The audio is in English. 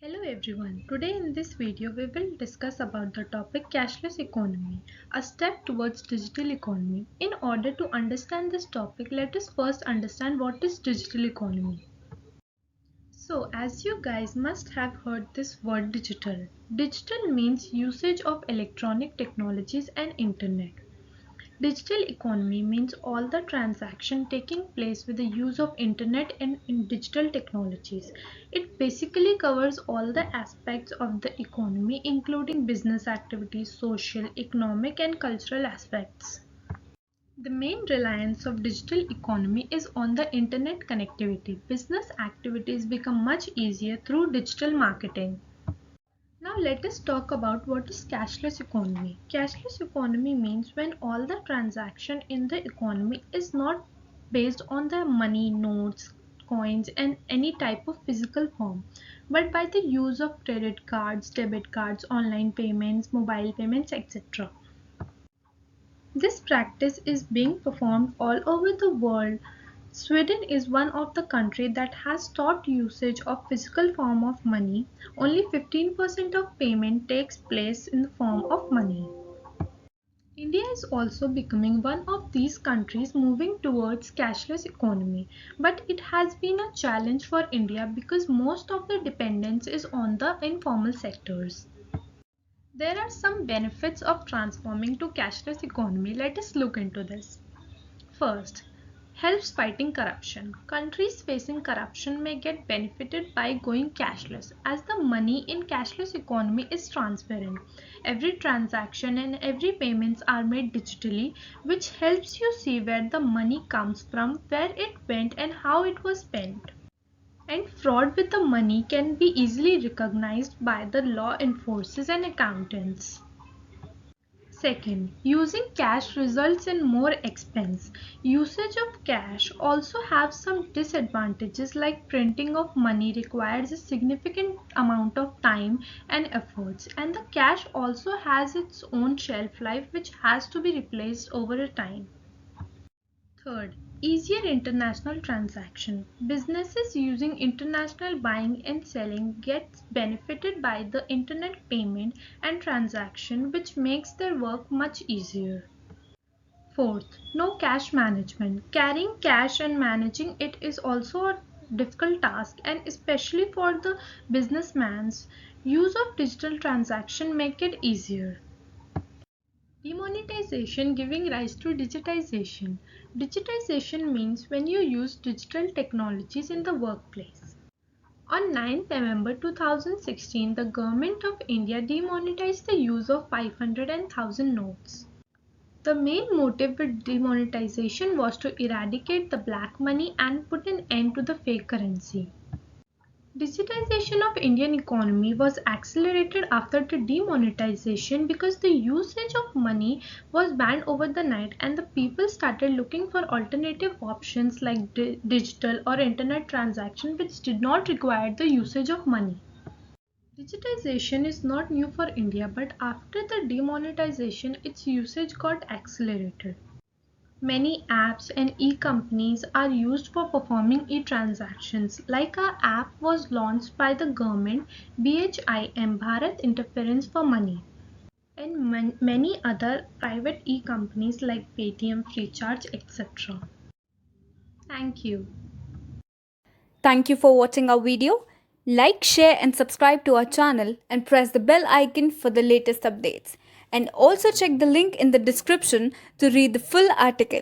Hello everyone. Today in this video we will discuss about the topic cashless economy, a step towards digital economy. In order to understand this topic, let us first understand what is digital economy. So as you guys must have heard this word digital. Digital means usage of electronic technologies and internet. Digital economy means all the transaction taking place with the use of internet and in digital technologies. It basically covers all the aspects of the economy including business activities, social, economic and cultural aspects. The main reliance of digital economy is on the internet connectivity. Business activities become much easier through digital marketing. Now let us talk about what is cashless economy. Cashless economy means when all the transaction in the economy is not based on the money, notes, coins and any type of physical form, but by the use of credit cards, debit cards, online payments, mobile payments, etc. This practice is being performed all over the world. Sweden is one of the countries that has stopped usage of physical form of money. Only 15% of payment takes place in the form of money. India is also becoming one of these countries moving towards cashless economy, but it has been a challenge for India because most of the dependence is on the informal sectors. There are some benefits of transforming to cashless economy. Let us look into this. First, helps fighting corruption. Countries facing corruption may get benefited by going cashless as the money in cashless economy is transparent. Every transaction and every payments are made digitally, which helps you see where the money comes from, where it went and how it was spent. And fraud with the money can be easily recognized by the law enforcers and accountants. Second, using cash results in more expense. Usage of cash also have some disadvantages like printing of money requires a significant amount of time and efforts, and the cash also has its own shelf life which has to be replaced over a time. Third, easier international transaction. Businesses using international buying and selling gets benefited by the internet payment and transaction which makes their work much easier. Fourth, no cash management. Carrying cash and managing it is also a difficult task and especially for the businessman's use of digital transaction make it easier. Demonetization giving rise to digitization. Digitization means when you use digital technologies in the workplace. On 9th November 2016, the Government of India demonetized the use of 500 and 1000 notes. The main motive with demonetization was to eradicate the black money and put an end to the fake currency. Digitization of Indian economy was accelerated after the demonetization because the usage of money was banned over the night and the people started looking for alternative options like digital or internet transaction which did not require the usage of money. Digitization is not new for India, but after the demonetization its usage got accelerated. Many apps and e-companies are used for performing e-transactions. Like our app was launched by the government, BHIM Bharat Interference for Money, and many other private e-companies like Paytm, Freecharge, etc. Thank you. Thank you for watching our video. Like, share and subscribe to our channel and press the bell icon for the latest updates. And also check the link in the description to read the full article.